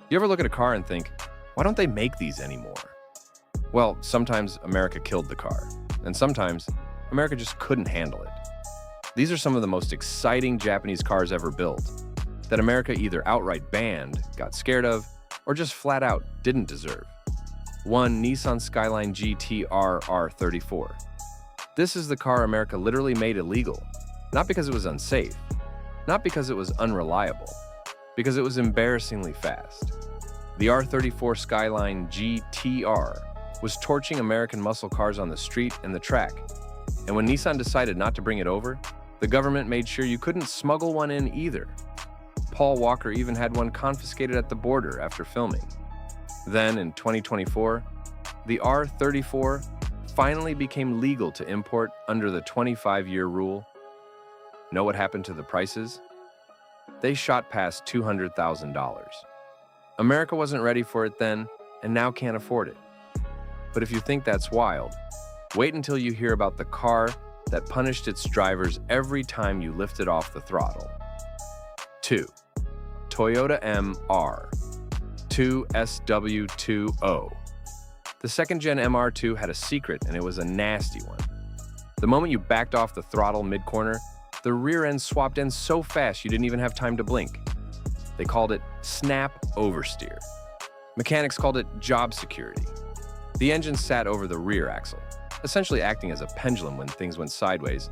You ever look at a car and think, why don't they make these anymore? Well, sometimes America killed the car, and sometimes America just couldn't handle it. These are some of the most exciting Japanese cars ever built that America either outright banned, got scared of, or just flat out didn't deserve. 1. Nissan Skyline GT-R R34. This is the car America literally made illegal, not because it was unsafe, not because it was unreliable, because it was embarrassingly fast. The R34 Skyline GT-R was torching American muscle cars on the street and the track, and when Nissan decided not to bring it over, the government made sure you couldn't smuggle one in either. Paul Walker even had one confiscated at the border after filming. Then, in 2024, the R34 finally became legal to import under the 25-year rule. Know what happened to the prices? They shot past $200,000. America wasn't ready for it then, and now can't afford it. But if you think that's wild, wait until you hear about the car that punished its drivers every time you lifted off the throttle. 2. Toyota MR2 SW20. The second-gen MR2 had a secret, and it was a nasty one. The moment you backed off the throttle mid-corner, the rear end swapped ends so fast you didn't even have time to blink. They called it snap oversteer. Mechanics called it job security. The engine sat over the rear axle, essentially acting as a pendulum when things went sideways,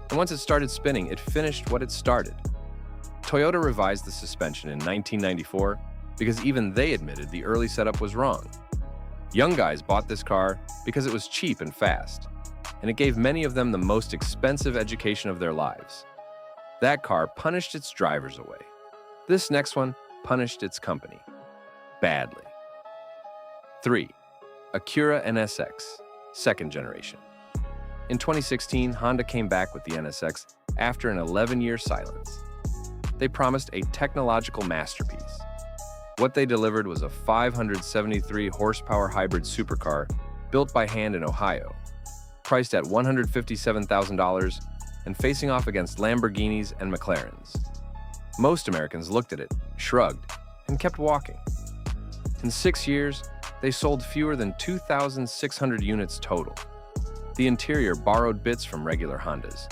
and once it started spinning, it finished what it started. Toyota revised the suspension in 1994 because even they admitted the early setup was wrong. Young guys bought this car because it was cheap and fast, and it gave many of them the most expensive education of their lives. That car punished its drivers away. This next one punished its company. Badly. 3. Acura NSX, second generation. In 2016, Honda came back with the NSX after an 11-year silence. They promised a technological masterpiece. What they delivered was a 573 horsepower hybrid supercar built by hand in Ohio, priced at $157,000 and facing off against Lamborghinis and McLarens. Most Americans looked at it, shrugged, and kept walking. In 6 years, they sold fewer than 2,600 units total. The interior borrowed bits from regular Hondas.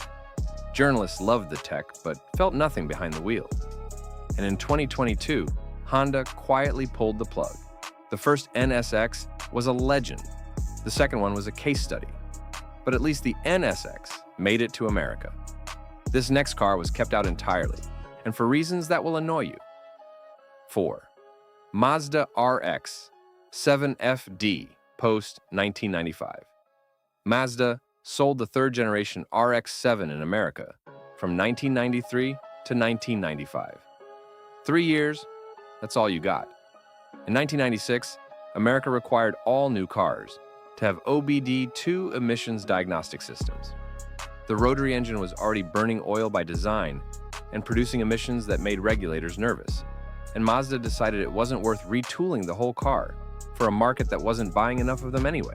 Journalists loved the tech, but felt nothing behind the wheel. And in 2022, Honda quietly pulled the plug. The first NSX was a legend. The second one was a case study. But at least the NSX made it to America. This next car was kept out entirely, and for reasons that will annoy you. 4. Mazda RX 7FD post-1995. Mazda sold the third-generation RX-7 in America from 1993 to 1995. 3 years, that's all you got. In 1996, America required all new cars to have OBD2 emissions diagnostic systems. The rotary engine was already burning oil by design and producing emissions that made regulators nervous, and Mazda decided it wasn't worth retooling the whole car for a market that wasn't buying enough of them anyway.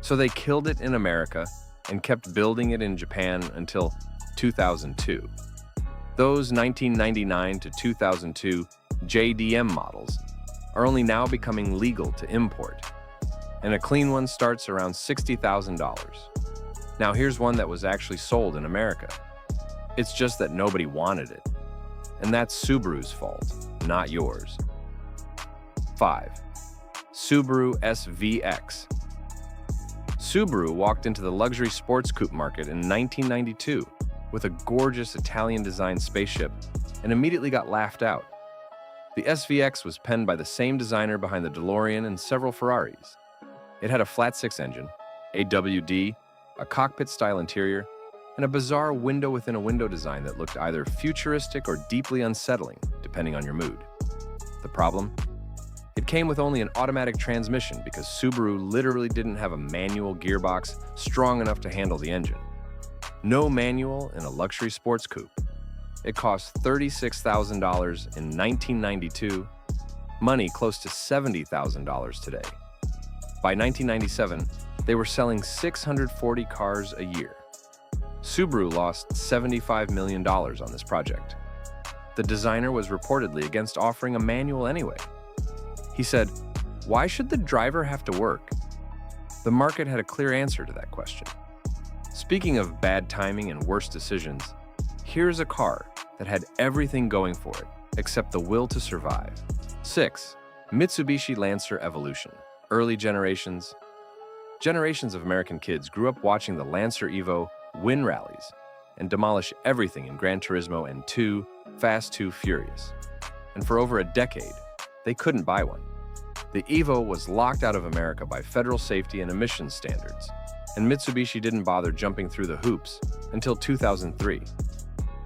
So they killed it in America and kept building it in Japan until 2002. Those 1999 to 2002 JDM models are only now becoming legal to import, and a clean one starts around $60,000. Now here's one that was actually sold in America. It's just that nobody wanted it, and that's Subaru's fault, not yours. 5. Subaru SVX. Subaru walked into the luxury sports coupe market in 1992 with a gorgeous Italian-designed spaceship and immediately got laughed out. The SVX was penned by the same designer behind the DeLorean and several Ferraris. It had a flat-six engine, AWD, a cockpit-style interior, and a bizarre window-within-a-window design that looked either futuristic or deeply unsettling, depending on your mood. The problem? It came with only an automatic transmission because Subaru literally didn't have a manual gearbox strong enough to handle the engine. No manual in a luxury sports coupe. It cost $36,000 in 1992, money close to $70,000 today. By 1997, they were selling 640 cars a year. Subaru lost $75 million on this project. The designer was reportedly against offering a manual anyway. He said, "Why should the driver have to work?" The market had a clear answer to that question. Speaking of bad timing and worse decisions, here's a car that had everything going for it except the will to survive. 6. Mitsubishi Lancer Evolution. Early generations. Generations of American kids grew up watching the Lancer Evo win rallies and demolish everything in Gran Turismo and Fast 2 Furious. And for over a decade, they couldn't buy one. The Evo was locked out of America by federal safety and emissions standards, and Mitsubishi didn't bother jumping through the hoops until 2003.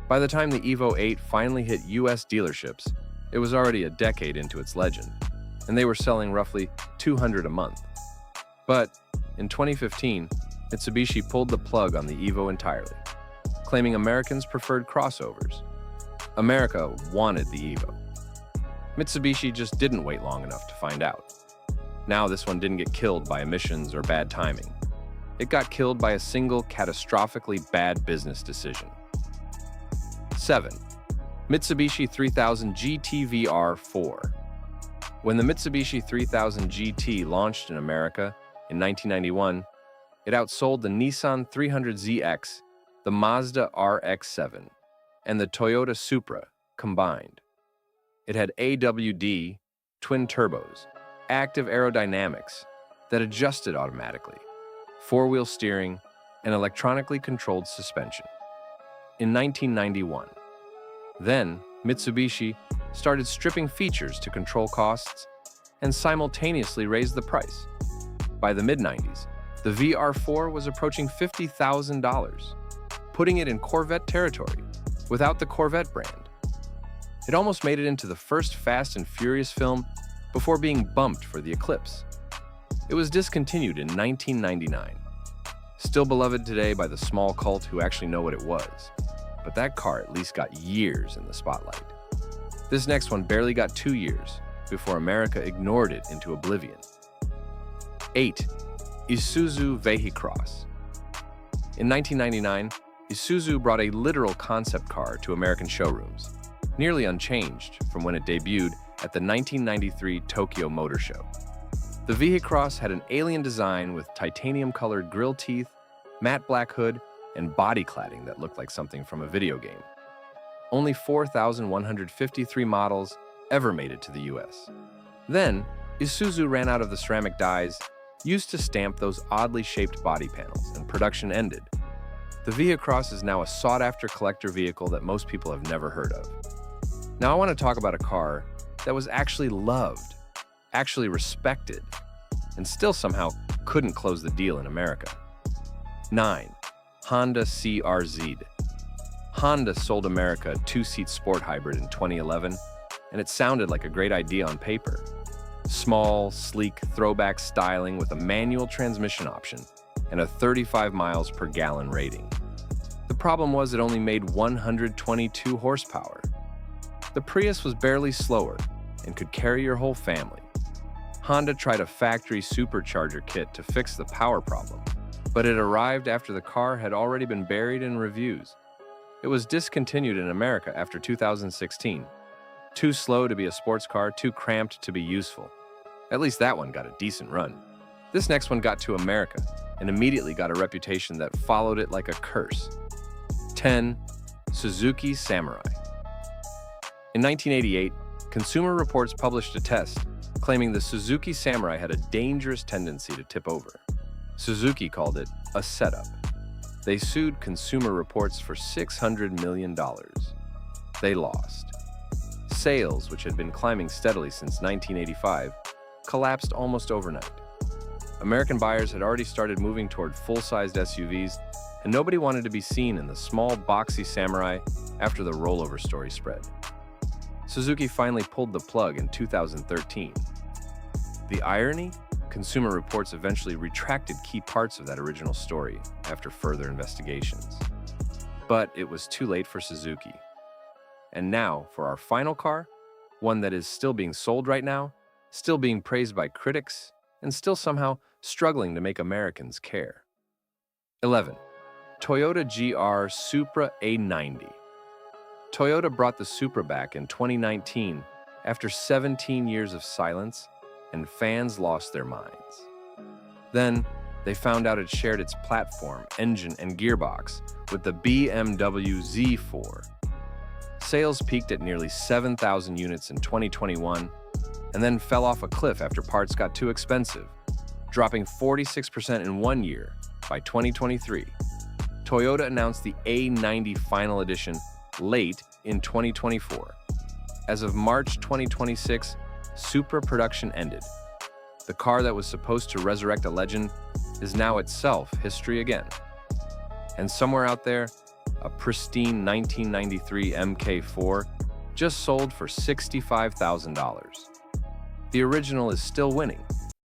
By the time the Evo 8 finally hit US dealerships, it was already a decade into its legend, and they were selling roughly 200 a month. But in 2015, Mitsubishi pulled the plug on the Evo entirely, claiming Americans preferred crossovers. America wanted the Evo. Mitsubishi just didn't wait long enough to find out. Now this one didn't get killed by emissions or bad timing. It got killed by a single catastrophically bad business decision. 7. Mitsubishi 3000 GT VR4. When the Mitsubishi 3000 GT launched in America in 1991, it outsold the Nissan 300ZX, the Mazda RX-7, and the Toyota Supra combined. It had AWD, twin turbos, active aerodynamics that adjusted automatically, four-wheel steering, and electronically controlled suspension. In 1991, then Mitsubishi started stripping features to control costs and simultaneously raised the price. By the mid-90s, the VR4 was approaching $50,000, putting it in Corvette territory without the Corvette brand. It almost made it into the first Fast and Furious film before being bumped for the Eclipse. It was discontinued in 1999. Still beloved today by the small cult who actually know what it was, but that car at least got years in the spotlight. This next one barely got 2 years before America ignored it into oblivion. 8. Isuzu Vehicross. In 1999, Isuzu brought a literal concept car to American showrooms, nearly unchanged from when it debuted at the 1993 Tokyo Motor Show. The Vehicross had an alien design with titanium-colored grille teeth, matte black hood, and body cladding that looked like something from a video game. Only 4,153 models ever made it to the US. Then, Isuzu ran out of the ceramic dies used to stamp those oddly shaped body panels, and production ended. The Vehicross is now a sought-after collector vehicle that most people have never heard of. Now I want to talk about a car that was actually loved, actually respected, and still somehow couldn't close the deal in America. 9. Honda CR-Z. Honda sold America a two-seat sport hybrid in 2011, and it sounded like a great idea on paper. Small, sleek, throwback styling with a manual transmission option and a 35 miles per gallon rating. The problem was it only made 122 horsepower. The Prius was barely slower and could carry your whole family. Honda tried a factory supercharger kit to fix the power problem, but it arrived after the car had already been buried in reviews. It was discontinued in America after 2016. Too slow to be a sports car, too cramped to be useful. At least that one got a decent run. This next one got to America and immediately got a reputation that followed it like a curse. 10. Suzuki Samurai. In 1988, Consumer Reports published a test claiming the Suzuki Samurai had a dangerous tendency to tip over. Suzuki called it a setup. They sued Consumer Reports for $600 million. They lost. Sales, which had been climbing steadily since 1985, collapsed almost overnight. American buyers had already started moving toward full-sized SUVs, and nobody wanted to be seen in the small, boxy Samurai after the rollover story spread. Suzuki finally pulled the plug in 2013. The irony? Consumer Reports eventually retracted key parts of that original story after further investigations. But it was too late for Suzuki. And now, for our final car, one that is still being sold right now, still being praised by critics, and still somehow struggling to make Americans care. 11. Toyota GR Supra A90. Toyota brought the Supra back in 2019 after 17 years of silence and fans lost their minds. Then, they found out it shared its platform, engine, and gearbox with the BMW Z4. Sales peaked at nearly 7,000 units in 2021 and then fell off a cliff after parts got too expensive, dropping 46% in 1 year by 2023. Toyota announced the A90 Final Edition late in 2024. As of March 2026, Supra production ended. The car that was supposed to resurrect a legend is now itself history again. And somewhere out there, a pristine 1993 MK4 just sold for $65,000. The original is still winning,